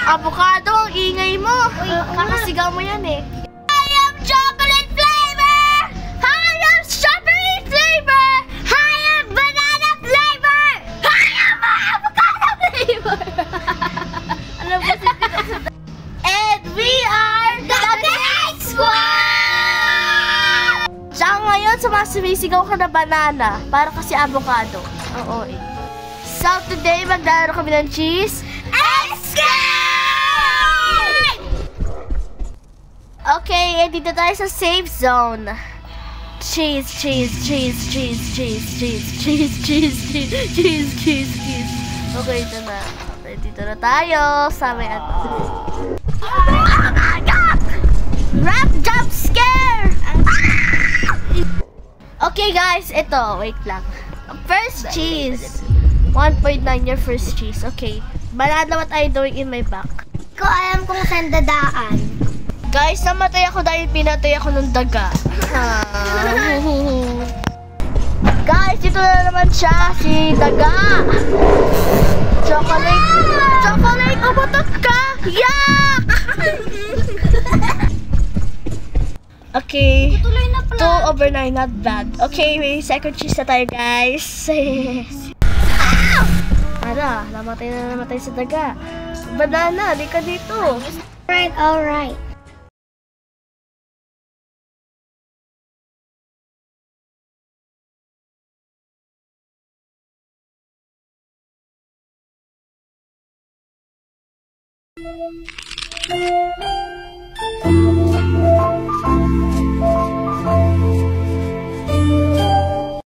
Avocado, ang ingay mo. Uy, kakasigaw mo yan eh. I am chocolate flavor! I am strawberry flavor! I am banana flavor! I am avocado flavor! Ano ba si And we are the Cake Squad! Tsaka ngayon, sumisisigaw ka na banana para kasi avocado. Oo eh. So today, maglalaro kami ng cheese escape! Okay, dito tayo sa safe zone. Cheese, cheese, cheese, cheese, cheese, cheese, cheese, cheese, cheese, cheese, cheese, cheese. Okay, ito na. Okay, dito na tayo sa may Oh my God! Rap jump scare! Okay guys, ito. Wait lang. First cheese. 1.9 your first cheese. Okay. Banana, what are you doing in my back? Ko alam kung saan dadaan. Guys, namatay ako dahil pinatay ako ng daga. Guys, ito na naman siya, si daga. Chocolate. Chocolate, umutot ka! Yak! Okay. 2/9, not bad. Okay, may second cheese na tayo, guys. Ara, namatay sa daga. Banana, di ka dito. Alright, alright.